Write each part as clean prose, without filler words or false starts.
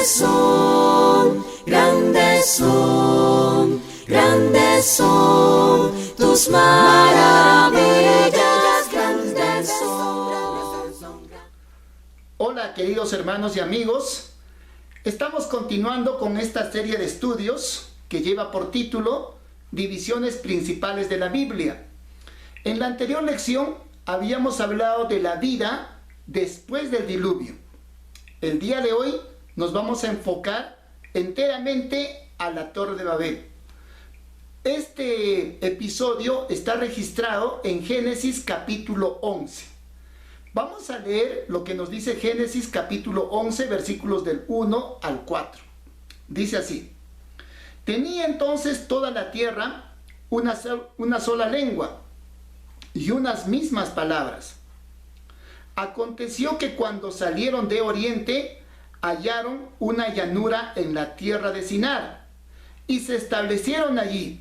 son tus maravillas, grandes son. Hola queridos hermanos y amigos, estamos continuando con esta serie de estudios que lleva por título Divisiones Principales de la Biblia. En la anterior lección habíamos hablado de la vida después del diluvio. El día de hoy nos vamos a enfocar enteramente a la Torre de Babel. Este episodio está registrado en Génesis capítulo 11. Vamos a leer lo que nos dice Génesis capítulo 11, versículos del 1 al 4. Dice así: tenía entonces toda la tierra una sola lengua y unas mismas palabras. Aconteció que cuando salieron de oriente, hallaron una llanura en la tierra de Sinar y se establecieron allí.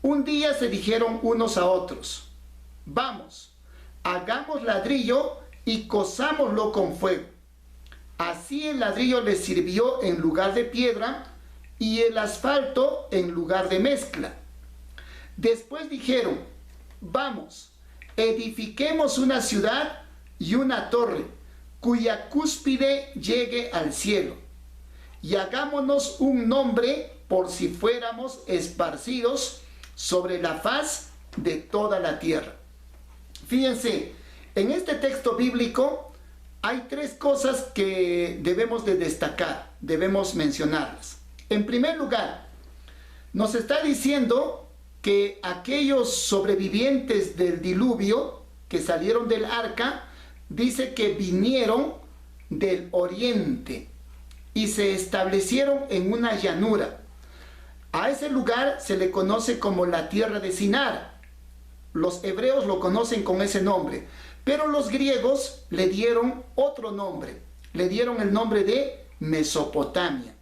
Un día se dijeron unos a otros: vamos, hagamos ladrillo y cozámoslo con fuego. Así el ladrillo les sirvió en lugar de piedra y el asfalto en lugar de mezcla. Después dijeron: vamos, edifiquemos una ciudad y una torre, cuya cúspide llegue al cielo, y hagámonos un nombre por si fuéramos esparcidos sobre la faz de toda la tierra. Fíjense, en este texto bíblico hay tres cosas que debemos de destacar, debemos mencionarlas. En primer lugar, nos está diciendo que aquellos sobrevivientes del diluvio que salieron del arca, dice que vinieron del oriente y se establecieron en una llanura. A ese lugar se le conoce como la tierra de Sinar. Los hebreos lo conocen con ese nombre, pero los griegos le dieron otro nombre. Le dieron el nombre de Mesopotamia.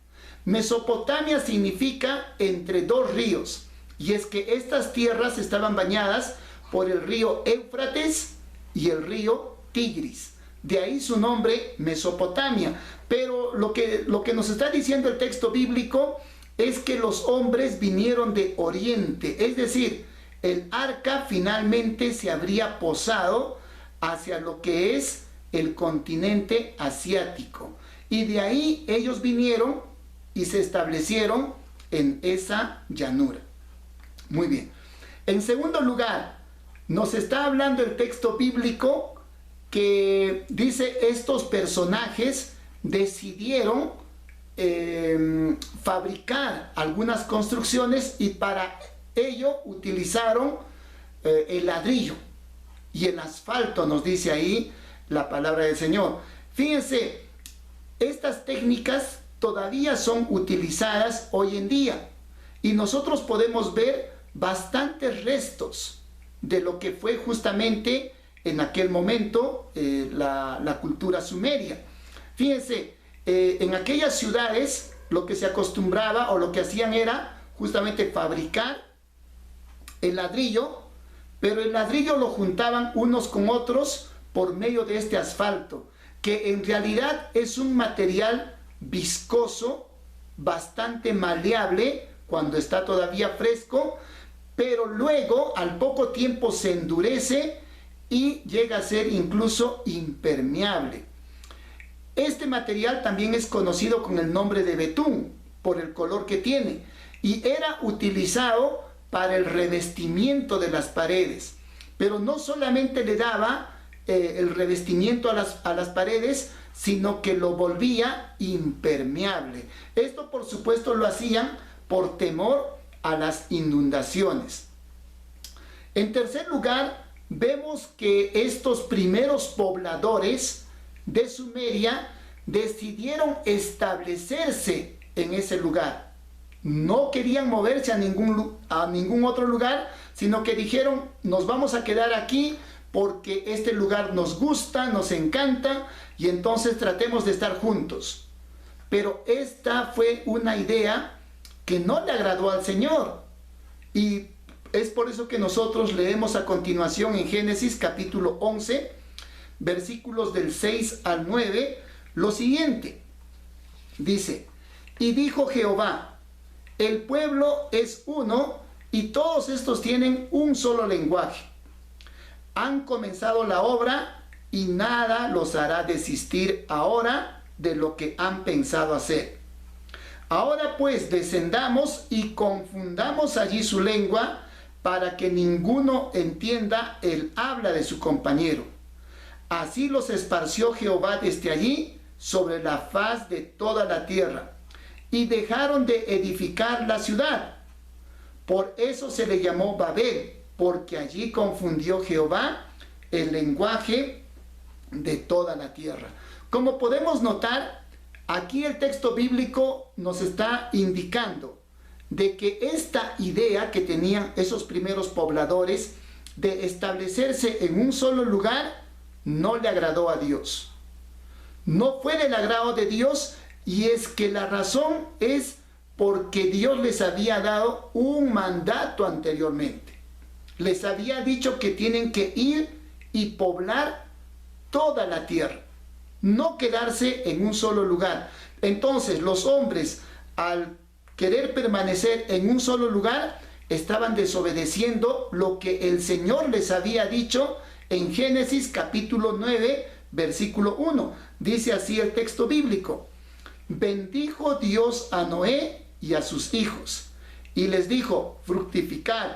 Mesopotamia significa entre dos ríos, y es que estas tierras estaban bañadas por el río Éufrates y el río Tigris. De ahí su nombre Mesopotamia. Pero lo que nos está diciendo el texto bíblico es que los hombres vinieron de oriente, es decir, el arca finalmente se habría posado hacia lo que es el continente asiático. Y de ahí ellos vinieron y se establecieron en esa llanura. Muy bien. En segundo lugar, nos está hablando el texto bíblico que dice estos personajes decidieron fabricar algunas construcciones y para ello utilizaron el ladrillo y el asfalto, nos dice ahí la palabra del Señor. Fíjense, estas técnicas todavía son utilizadas hoy en día y nosotros podemos ver bastantes restos de lo que fue justamente en aquel momento la cultura sumeria. Fíjense, en aquellas ciudades lo que se acostumbraba o lo que hacían era justamente fabricar el ladrillo, pero el ladrillo lo juntaban unos con otros por medio de este asfalto, que en realidad es un material viscoso, bastante maleable cuando está todavía fresco, pero luego al poco tiempo se endurece y llega a ser incluso impermeable. Este material también es conocido con el nombre de betún por el color que tiene y era utilizado para el revestimiento de las paredes, pero no solamente le daba el revestimiento a las paredes, sino que lo volvía impermeable. Esto por supuesto lo hacían por temor a las inundaciones. En tercer lugar, vemos que estos primeros pobladores de Sumeria decidieron establecerse en ese lugar. No querían moverse a ningún otro lugar, sino que dijeron: nos vamos a quedar aquí porque este lugar nos gusta, nos encanta, y entonces tratemos de estar juntos. Pero esta fue una idea que no le agradó al Señor. Y es por eso que nosotros leemos a continuación en Génesis capítulo 11, versículos del 6 al 9, lo siguiente: Dice, y dijo Jehová, el pueblo es uno y todos estos tienen un solo lenguaje. Han comenzado la obra y nada los hará desistir ahora de lo que han pensado hacer. Ahora pues descendamos y confundamos allí su lengua para que ninguno entienda el habla de su compañero. Así los esparció Jehová desde allí sobre la faz de toda la tierra y dejaron de edificar la ciudad. Por eso se le llamó Babel, porque allí confundió Jehová el lenguaje de toda la tierra. Como podemos notar, aquí el texto bíblico nos está indicando de que esta idea que tenían esos primeros pobladores de establecerse en un solo lugar no le agradó a Dios. No fue del agrado de Dios, y es que la razón es porque Dios les había dado un mandato anteriormente. Les había dicho que tienen que ir y poblar toda la tierra, no quedarse en un solo lugar. Entonces los hombres, al querer permanecer en un solo lugar, estaban desobedeciendo lo que el Señor les había dicho en Génesis capítulo 9, versículo 1. Dice así el texto bíblico: bendijo Dios a Noé y a sus hijos, y les dijo: fructificad,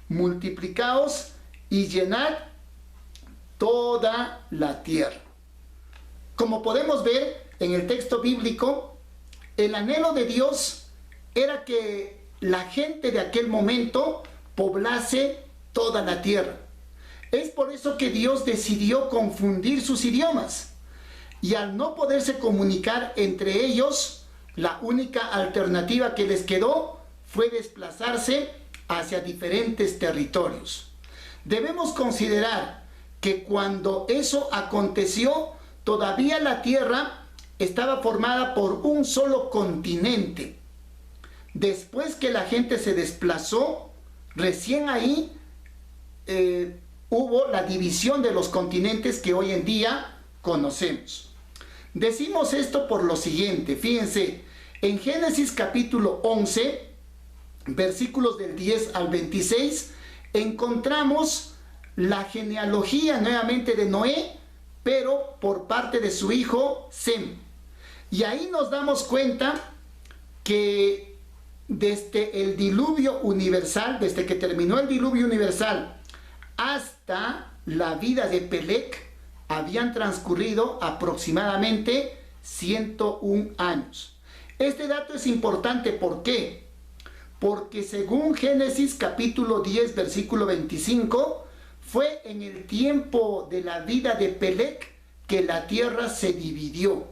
multiplicaos y llenad toda la tierra. Como podemos ver en el texto bíblico, el anhelo de Dios era que la gente de aquel momento poblase toda la tierra. Es por eso que Dios decidió confundir sus idiomas. Y al no poderse comunicar entre ellos, la única alternativa que les quedó fue desplazarse hacia diferentes territorios. Debemos considerar que cuando eso aconteció, todavía la tierra estaba formada por un solo continente. Después que la gente se desplazó, recién ahí hubo la división de los continentes que hoy en día conocemos. Decimos esto por lo siguiente, fíjense, en Génesis capítulo 11, versículos del 10 al 26, encontramos la genealogía nuevamente de Noé, pero por parte de su hijo Sem. Y ahí nos damos cuenta que desde el diluvio universal, desde que terminó el diluvio universal hasta la vida de Pelec, habían transcurrido aproximadamente 101 años. Este dato es importante, ¿por qué? Porque según Génesis capítulo 10, versículo 25, fue en el tiempo de la vida de Pelec que la tierra se dividió.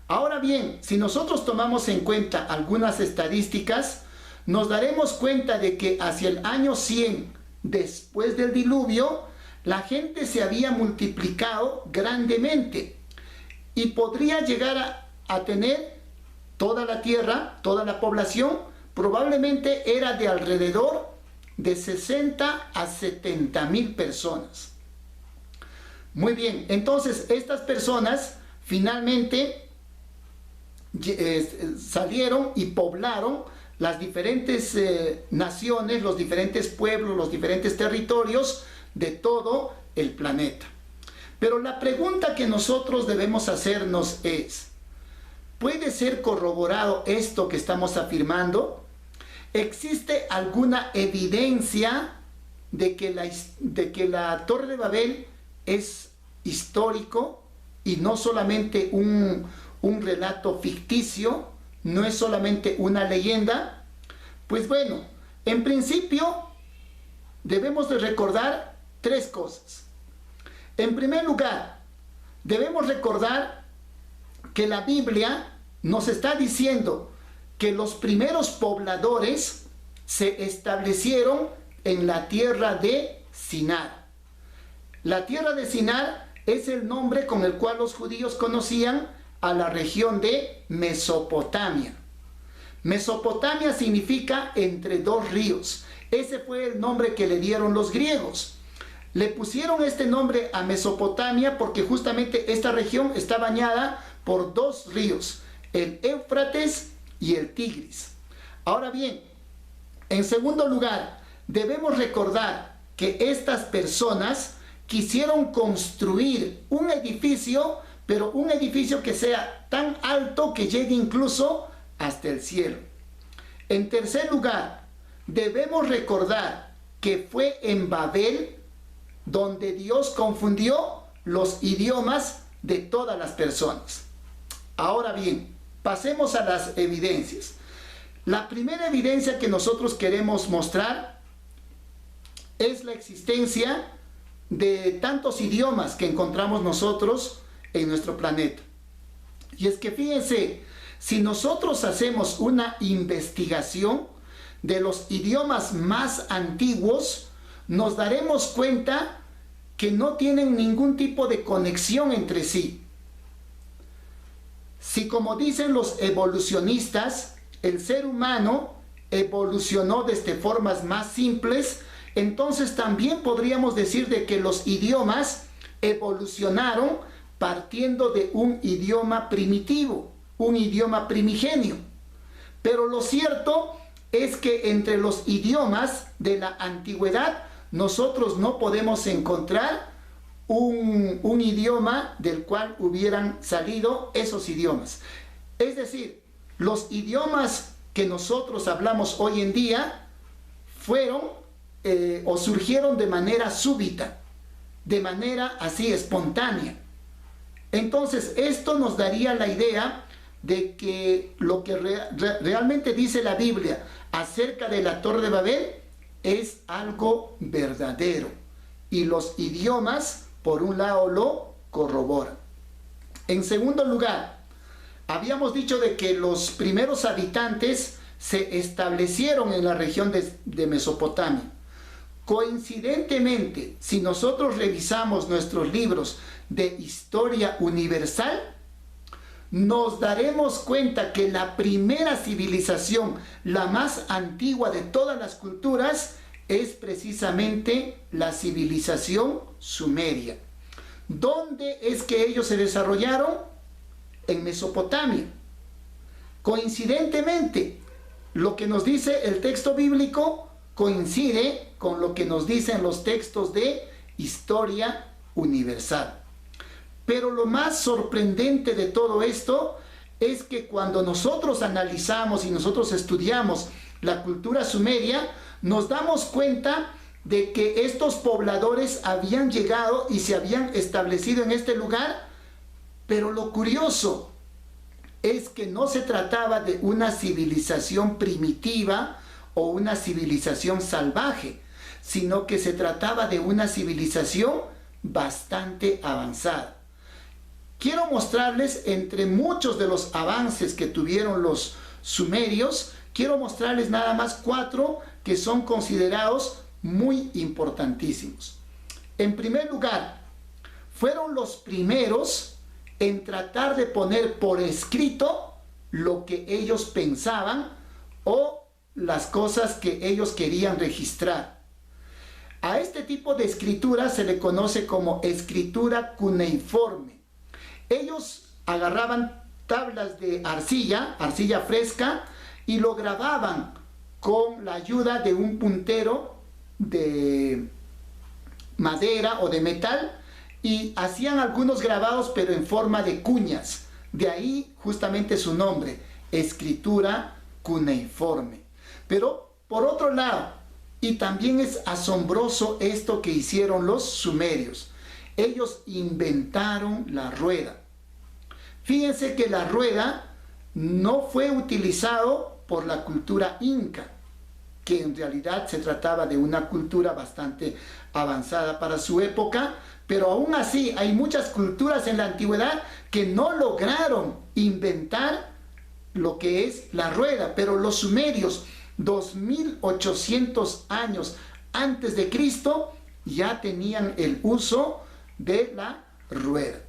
Ahora bien, si nosotros tomamos en cuenta algunas estadísticas, nos daremos cuenta de que hacia el año 100 después del diluvio, la gente se había multiplicado grandemente y podría llegar a tener toda la tierra, toda la población, probablemente era de alrededor de 60 a 70 mil personas. Muy bien, entonces estas personas finalmente salieron y poblaron las diferentes naciones, los diferentes pueblos, los diferentes territorios de todo el planeta. Pero la pregunta que nosotros debemos hacernos es: ¿puede ser corroborado esto que estamos afirmando? ¿Existe alguna evidencia de que la Torre de Babel es histórico y no solamente un relato ficticio, no es solamente una leyenda? Pues bueno, en principio debemos de recordar tres cosas. En primer lugar, debemos recordar que la Biblia nos está diciendo que los primeros pobladores se establecieron en la tierra de Sinar. La tierra de Sinar es el nombre con el cual los judíos conocían a la región de Mesopotamia. Mesopotamia significa entre dos ríos. Ese fue el nombre que le dieron los griegos. Le pusieron este nombre a Mesopotamia porque justamente esta región está bañada por dos ríos, el Éufrates y el Tigris. Ahora bien, en segundo lugar, debemos recordar que estas personas quisieron construir un edificio, pero un edificio que sea tan alto que llegue incluso hasta el cielo. En tercer lugar, debemos recordar que fue en Babel donde Dios confundió los idiomas de todas las personas. Ahora bien, pasemos a las evidencias. La primera evidencia que nosotros queremos mostrar es la existencia de tantos idiomas que encontramos nosotros en nuestro planeta. Y es que fíjense, si nosotros hacemos una investigación de los idiomas más antiguos, nos daremos cuenta que no tienen ningún tipo de conexión entre sí. Si, como dicen los evolucionistas, el ser humano evolucionó desde formas más simples, entonces también podríamos decir de que los idiomas evolucionaron partiendo de un idioma primitivo, un idioma primigenio. Pero lo cierto es que entre los idiomas de la antigüedad nosotros no podemos encontrar un idioma del cual hubieran salido esos idiomas. Es decir, los idiomas que nosotros hablamos hoy en día fueron o surgieron de manera súbita, de manera así espontánea. Entonces esto nos daría la idea de que lo que realmente dice la Biblia acerca de la Torre de Babel es algo verdadero, y los idiomas por un lado lo corroboran. En segundo lugar, habíamos dicho de que los primeros habitantes se establecieron en la región de Mesopotamia. Coincidentemente, si nosotros revisamos nuestros libros de historia universal, nos daremos cuenta que la primera civilización, la más antigua de todas las culturas, es precisamente la civilización sumeria. ¿Dónde es que ellos se desarrollaron? En Mesopotamia. Coincidentemente, lo que nos dice el texto bíblico coincide con lo que nos dicen los textos de historia universal. Pero lo más sorprendente de todo esto es que cuando nosotros analizamos y nosotros estudiamos la cultura sumeria, nos damos cuenta de que estos pobladores habían llegado y se habían establecido en este lugar, pero lo curioso es que no se trataba de una civilización primitiva o una civilización salvaje, sino que se trataba de una civilización bastante avanzada. Quiero mostrarles, entre muchos de los avances que tuvieron los sumerios, quiero mostrarles nada más 4 que son considerados muy importantísimos. En primer lugar, fueron los primeros en tratar de poner por escrito lo que ellos pensaban o las cosas que ellos querían registrar. A este tipo de escritura se le conoce como escritura cuneiforme. Ellos agarraban tablas de arcilla fresca, y lo grababan con la ayuda de un puntero de madera o de metal, y hacían algunos grabados pero en forma de cuñas. De ahí justamente su nombre, escritura cuneiforme. Pero por otro lado, y también es asombroso esto que hicieron los sumerios, ellos inventaron la rueda. Fíjense que la rueda no fue utilizado por la cultura inca, que en realidad se trataba de una cultura bastante avanzada para su época, pero aún así hay muchas culturas en la antigüedad que no lograron inventar lo que es la rueda, pero los sumerios, 2800 años antes de Cristo, ya tenían el uso de la rueda.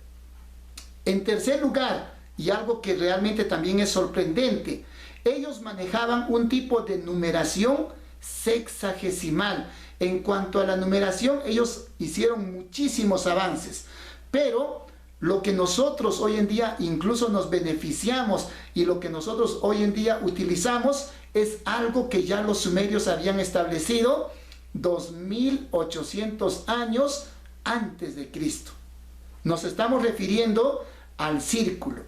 En tercer lugar, y algo que realmente también es sorprendente, ellos manejaban un tipo de numeración sexagesimal. En cuanto a la numeración, ellos hicieron muchísimos avances, pero lo que nosotros hoy en día incluso nos beneficiamos y lo que nosotros hoy en día utilizamos es algo que ya los sumerios habían establecido 2800 años antes de Cristo. Nos estamos refiriendo al círculo.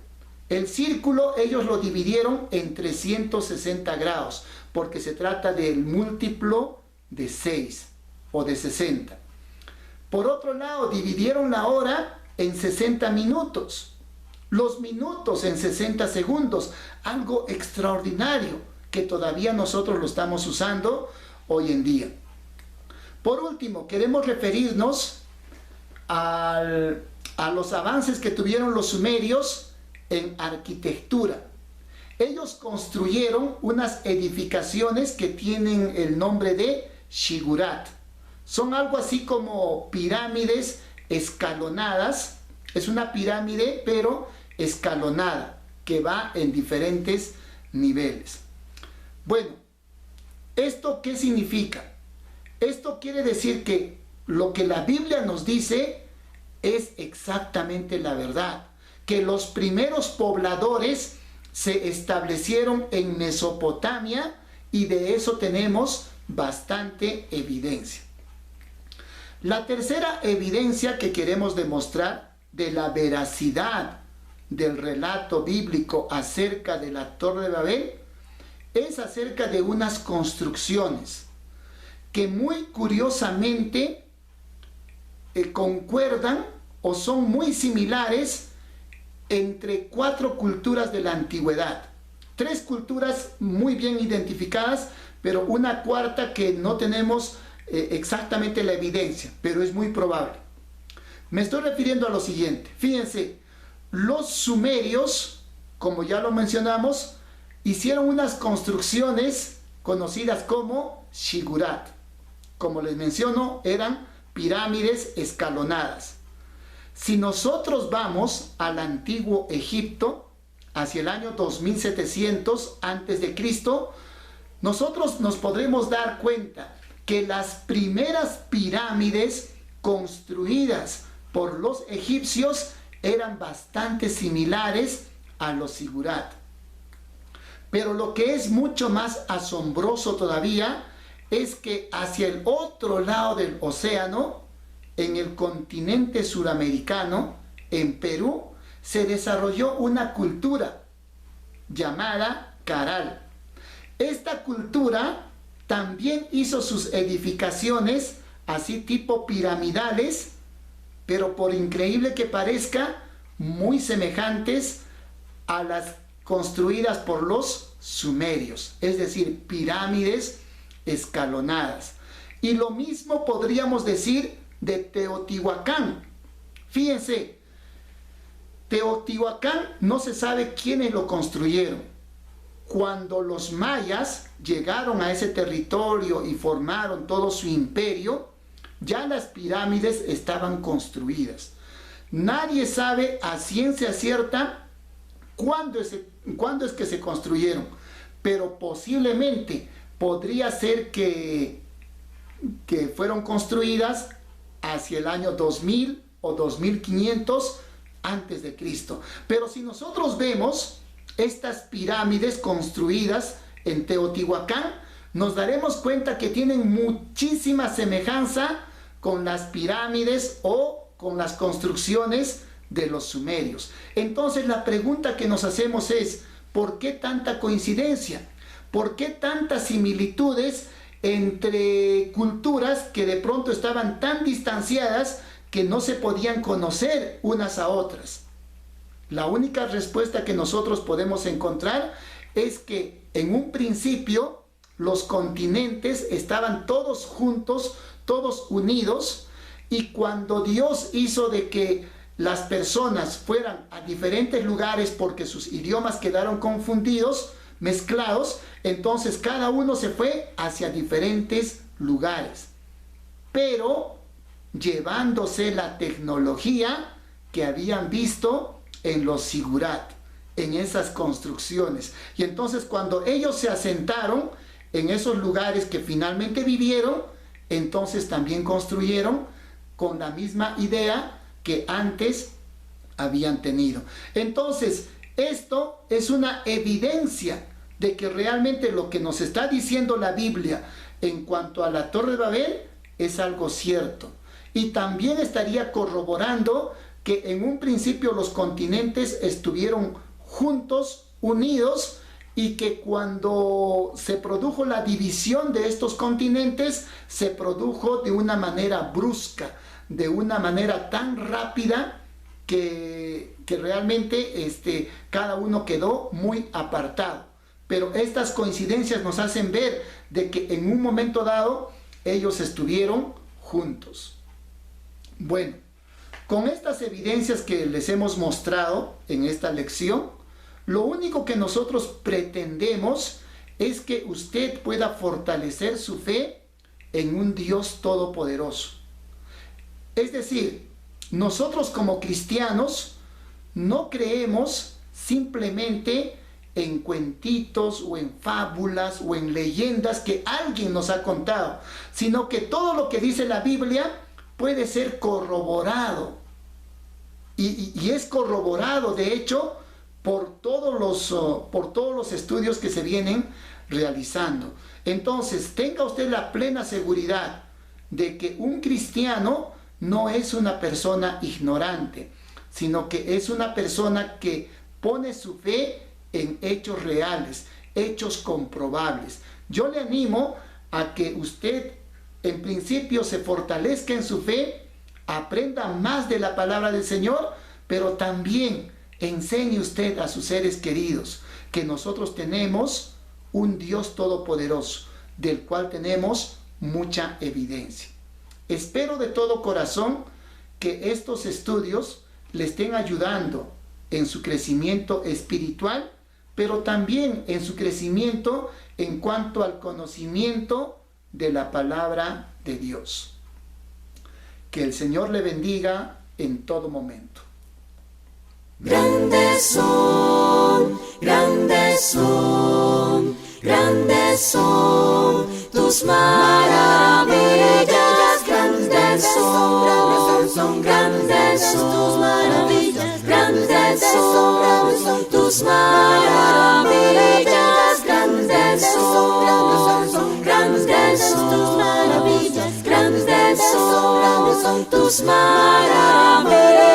El círculo ellos lo dividieron en 360 grados porque se trata del múltiplo de 6 o de 60. Por otro lado, dividieron la hora en 60 minutos, los minutos en 60 segundos, algo extraordinario que todavía nosotros lo estamos usando hoy en día. Por último, queremos referirnos a los avances que tuvieron los sumerios en arquitectura. Ellos construyeron unas edificaciones que tienen el nombre de shigurat. Son algo así como pirámides escalonadas. Es una pirámide pero escalonada que va en diferentes niveles. Bueno, ¿esto qué significa? Esto quiere decir que lo que la Biblia nos dice es exactamente la verdad, que los primeros pobladores se establecieron en Mesopotamia y de eso tenemos bastante evidencia. La tercera evidencia que queremos demostrar de la veracidad del relato bíblico acerca de la Torre de Babel es acerca de unas construcciones que muy curiosamente concuerdan o son muy similares entre 4 culturas de la antigüedad. 3 culturas muy bien identificadas, pero una cuarta que no tenemos exactamente la evidencia, pero es muy probable. Me estoy refiriendo a lo siguiente. Fíjense, los sumerios, como ya lo mencionamos, hicieron unas construcciones conocidas como shigurat. Como les menciono, eran pirámides escalonadas. Si nosotros vamos al antiguo Egipto, hacia el año 2700 a.C., nosotros nos podremos dar cuenta que las primeras pirámides construidas por los egipcios eran bastante similares a los sigurat. Pero lo que es mucho más asombroso todavía es que hacia el otro lado del océano, en el continente suramericano, en Perú, se desarrolló una cultura llamada Caral. Esta cultura también hizo sus edificaciones así tipo piramidales, pero por increíble que parezca, muy semejantes a las construidas por los sumerios, es decir, pirámides escalonadas. Y lo mismo podríamos decir de Teotihuacán. Fíjense, Teotihuacán no se sabe quiénes lo construyeron. Cuando los mayas llegaron a ese territorio y formaron todo su imperio, ya las pirámides estaban construidas. Nadie sabe a ciencia cierta cuándo es que se construyeron, pero posiblemente podría ser que fueron construidas hacia el año 2000 o 2500 antes de Cristo. Pero si nosotros vemos estas pirámides construidas en Teotihuacán, nos daremos cuenta que tienen muchísima semejanza con las pirámides o con las construcciones de los sumerios. Entonces la pregunta que nos hacemos es, ¿por qué tanta coincidencia? ¿Por qué tantas similitudes entre culturas que de pronto estaban tan distanciadas que no se podían conocer unas a otras? La única respuesta que nosotros podemos encontrar es que en un principio los continentes estaban todos juntos, todos unidos, y cuando Dios hizo de que las personas fueran a diferentes lugares porque sus idiomas quedaron confundidos, mezclados, entonces cada uno se fue hacia diferentes lugares, pero llevándose la tecnología que habían visto en los sigurat, en esas construcciones. Y entonces cuando ellos se asentaron en esos lugares que finalmente vivieron, entonces también construyeron con la misma idea que antes habían tenido. Entonces, esto es una evidencia de que realmente lo que nos está diciendo la Biblia en cuanto a la Torre de Babel es algo cierto. Y también estaría corroborando que en un principio los continentes estuvieron juntos, unidos, y que cuando se produjo la división de estos continentes, se produjo de una manera brusca, de una manera tan rápida que realmente cada uno quedó muy apartado. Pero estas coincidencias nos hacen ver de que en un momento dado ellos estuvieron juntos. Bueno, con estas evidencias que les hemos mostrado en esta lección, lo único que nosotros pretendemos es que usted pueda fortalecer su fe en un Dios todopoderoso. Es decir, nosotros como cristianos no creemos simplemente en cuentitos o en fábulas o en leyendas que alguien nos ha contado, sino que todo lo que dice la Biblia puede ser corroborado. Y es corroborado, de hecho, por todos los estudios que se vienen realizando. Entonces, tenga usted la plena seguridad de que un cristiano no es una persona ignorante, sino que es una persona que pone su fe en hechos reales, hechos comprobables. Yo le animo a que usted en principio se fortalezca en su fe, aprenda más de la palabra del Señor, pero también enseñe usted a sus seres queridos que nosotros tenemos un Dios todopoderoso, del cual tenemos mucha evidencia. Espero de todo corazón que estos estudios le estén ayudando en su crecimiento espiritual, pero también en su crecimiento en cuanto al conocimiento de la palabra de Dios. Que el Señor le bendiga en todo momento. Grandes son, grandes son, grandes son tus maravillas, grandes son, grandes son tus maravillas, grandes son tus maravillas, grandes son, grandes son tus maravillas, grandes son tus maravillas.